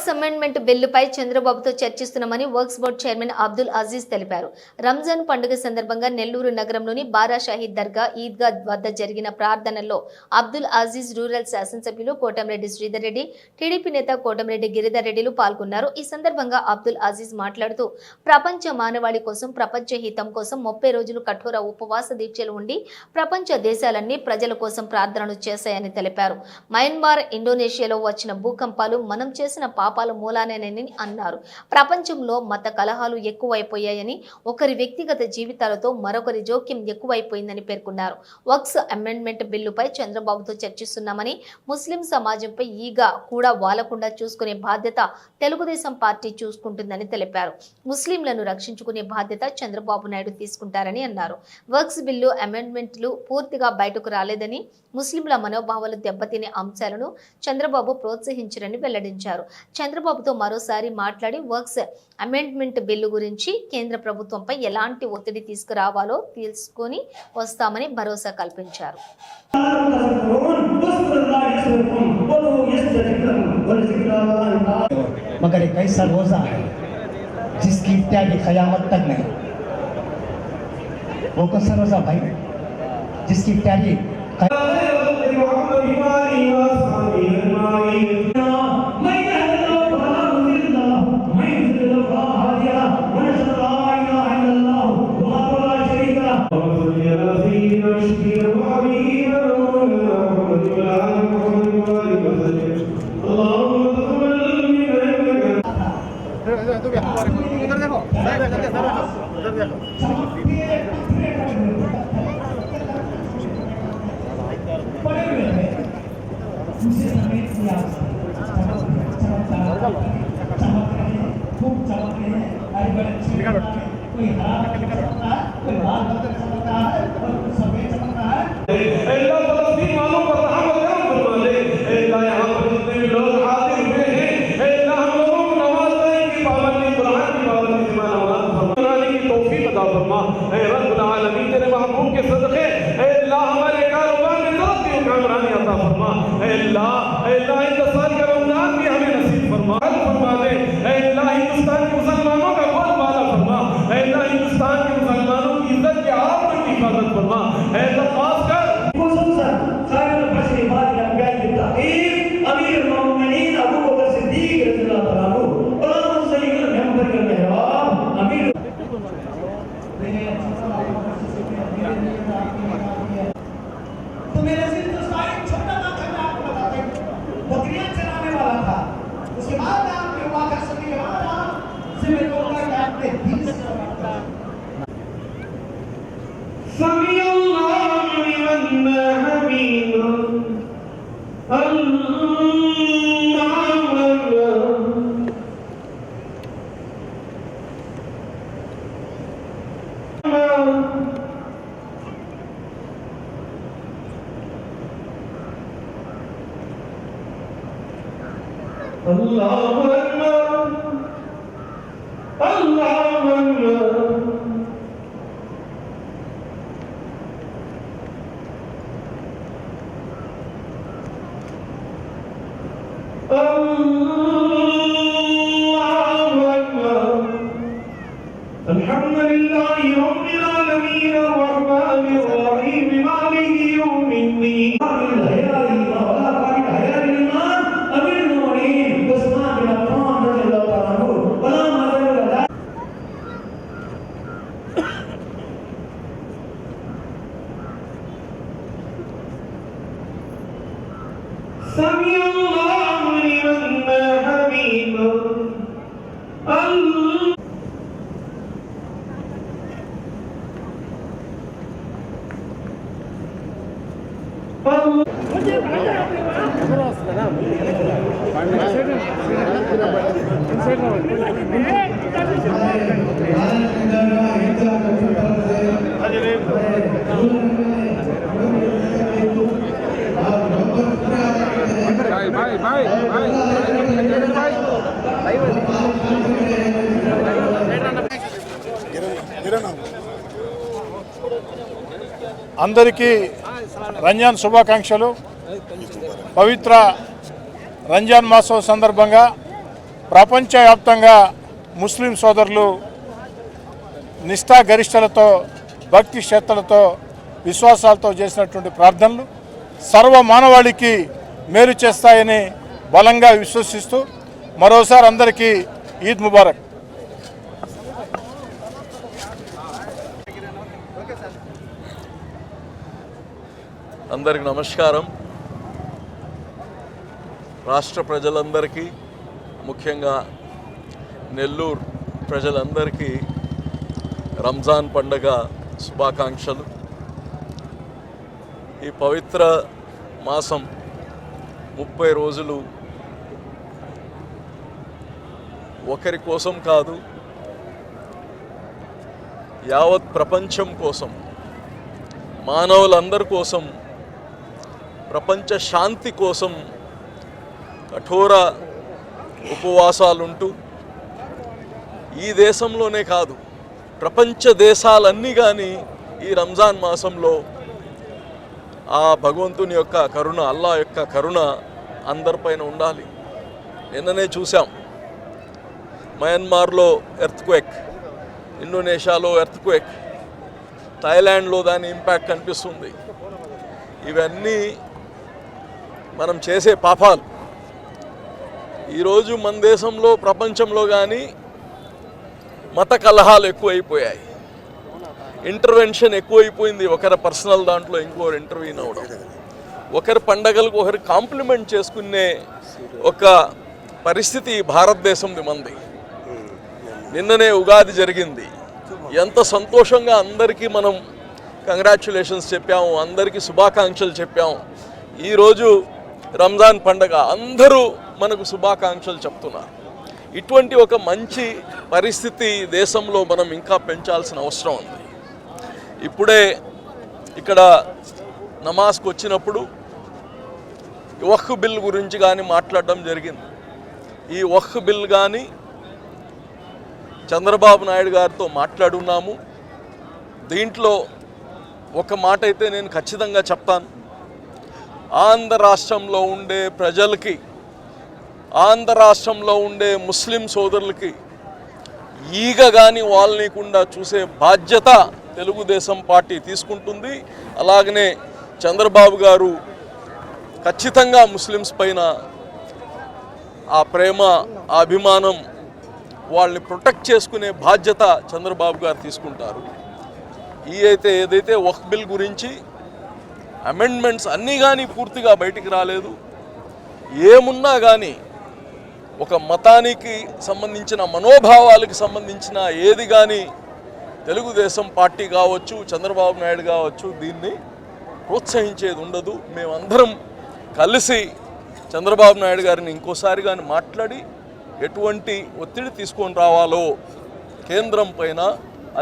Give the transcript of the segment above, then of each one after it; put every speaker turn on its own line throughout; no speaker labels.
Works amendment బిల్లుపై చంద్రబాబుతో చర్చిస్తున్నామని వర్క్స్ బోర్డు చైర్మన్ అబ్దుల్ అజీజ్ తెలిపారు. రంజాన్ పండుగ సందర్భంగా నెల్లూరు నగరంలోని బారా షాహీద్ దర్గా ఈద్గా వద్ద జరిగిన ప్రార్థనల్లో అబ్దుల్ అజీజ్, రూరల్ శాసనసభ్యులు కోటంరెడ్డి శ్రీధర్ రెడ్డి, టీడీపీ నేత కోటంరెడ్డి గిరిధర్ రెడ్డిలు పాల్గొన్నారు. ఈ సందర్భంగా అబ్దుల్ అజీజ్ మాట్లాడుతూ ప్రపంచ మానవాళి కోసం, ప్రపంచ హితం కోసం 30 రోజులు కఠోర ఉపవాస దీక్షలు ఉండి ప్రపంచ దేశాలన్నీ ప్రజల కోసం ప్రార్థనలు చేశాయని తెలిపారు. మయన్మార్, ఇండోనేషియాలో వచ్చిన భూకంపాలు మనం చేసిన పాపాల మూలానేనని అన్నారు. ప్రపంచంలో మత కలహాలు ఎక్కువైపోయాయని, ఒకరి వ్యక్తిగత జీవితాలతో మరొకరి జోక్యం ఎక్కువైపోయిందని పేర్కొన్నారు. వక్స్ అమెండ్మెంట్ బిల్లుపై చంద్రబాబుతో చర్చిస్తున్నామని, ముస్లిం సమాజంపై ఈగా కూడా వాలకుండా చూసుకునే బాధ్యత తెలుగుదేశం పార్టీ చూసుకుంటుందని తెలిపారు. ముస్లింలను రక్షించుకునే బాధ్యత చంద్రబాబు నాయుడు తీసుకుంటారని అన్నారు. వక్స్ బిల్లు అమెండ్మెంట్లు పూర్తిగా బయటకు రాలేదని, ముస్లింల మనోభావాలు దెబ్బతినే అంశాలను చంద్రబాబు ప్రోత్సహించారని వెల్లడించారు. చంద్రబాబుతో మరోసారి మాట్లాడి వర్క్స్ అమెండ్మెంట్ బిల్లు గురించి కేంద్ర ప్రభుత్వంపై ఎలాంటి ఒత్తిడి తీసుకురావాలో తీసుకొని వస్తామని భరోసా కల్పించారు.
అందరికీ రంజాన్ శుభాకాంక్షలు. పవిత్ర రంజాన్ మాసం సందర్భంగా ప్రపంచవ్యాప్తంగా ముస్లిం సోదరులు నిష్ఠాగరిష్టలతో భక్తి శ్రద్ధలతో విశ్వాసాలతో చేసినటువంటి ప్రార్థనలు సర్వ మానవాళికి మేలు చేస్తాయని బలంగా విశ్వసిస్తూ మరోసారి అందరికీ ఈద్ ముబారక్.
అందరికి నమస్కారం. రాష్ట్ర ప్రజలందరికీ, ముఖ్యంగా నెల్లూరు ప్రజలందరికీ రంజాన్ పండుగ శుభాకాంక్షలు. ఈ పవిత్ర మాసం 30 రోజులు ఒకరి కోసం కాదు, యావత్ ప్రపంచం కోసం, మానవులందరి కోసం, ప్రపంచ శాంతి కోసం కఠోర ఉపవాసాలుంటూ ఈ దేశంలోనే కాదు ప్రపంచ దేశాలన్నీ కానీ ఈ రంజాన్ మాసంలో ఆ భగవంతుని యొక్క కరుణ, అల్లా యొక్క కరుణ అందరిపైన ఉండాలి. నిన్ననే చూసాం, మయన్మార్లో ఎర్త్క్వేక్, ఇండోనేషియాలో ఎర్త్క్వేక్, థాయిలాండ్లో దాని ఇంపాక్ట్ కనిపిస్తుంది. ఇవన్నీ మనం చేసే పాపాలు. ఈరోజు మన దేశంలో, ప్రపంచంలో కానీ మత కలహాలు ఎక్కువైపోయాయి, ఇంటర్వెన్షన్ ఎక్కువైపోయింది. ఒకరి పర్సనల్ దాంట్లో ఇంకోరు ఇంటర్వ్యూన్ అవ్వడం, ఒకరి పండగలకు ఒకరు కాంప్లిమెంట్ చేసుకునే ఒక పరిస్థితి భారతదేశంది మంది. నిన్ననే ఉగాది జరిగింది. ఎంత సంతోషంగా అందరికీ మనం కంగ్రాచ్యులేషన్స్ చెప్పాము, అందరికీ శుభాకాంక్షలు చెప్పాము. ఈరోజు రంజాన్ పండగ, అందరూ మనకు శుభాకాంక్షలు చెప్తున్నారు. ఇటువంటి ఒక మంచి పరిస్థితి దేశంలో మనం ఇంకా పెంచాల్సిన అవసరం ఉంది. ఇప్పుడే ఇక్కడ నమాజ్కి వచ్చినప్పుడు వక్ఫ్ బిల్ గురించి కానీ మాట్లాడడం జరిగింది. ఈ వక్ఫ్ బిల్ కానీ చంద్రబాబు నాయుడు గారితో మాట్లాడున్నాము. దీంట్లో ఒక మాట అయితే నేను ఖచ్చితంగా చెప్తాను. ఆంధ్ర రాష్ట్రంలో ఉండే ప్రజలకి, ఆంధ్ర రాష్ట్రంలో ఉండే ముస్లిం సోదరులకి ఈగ కానీ వాళ్ళనికుండా చూసే బాధ్యత తెలుగుదేశం పార్టీ తీసుకుంటుంది. అలాగనే చంద్రబాబు గారు ఖచ్చితంగా ముస్లిమ్స్ పైన ఆ ప్రేమ, ఆ అభిమానం, వాళ్ళని ప్రొటెక్ట్ చేసుకునే బాధ్యత చంద్రబాబు గారు తీసుకుంటారు. ఏదైతే వక్ఫ్ బిల్ గురించి అమెండ్మెంట్స్ అన్నీ కానీ పూర్తిగా బయటికి రాలేదు. ఏమున్నా కానీ ఒక మతానికి సంబంధించిన, మనోభావాలకు సంబంధించిన ఏది కానీ తెలుగుదేశం పార్టీ కావచ్చు, చంద్రబాబు నాయుడు కావచ్చు, దీన్ని ప్రోత్సహించేది ఉండదు. మేమందరం కలిసి చంద్రబాబు నాయుడు గారిని ఇంకోసారి కానీ మాట్లాడి ఎటువంటి ఒత్తిడి తీసుకొని రావాలో కేంద్రం పైన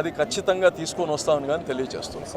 అది ఖచ్చితంగా తీసుకొని వస్తామని కానీ తెలియజేస్తున్నాం.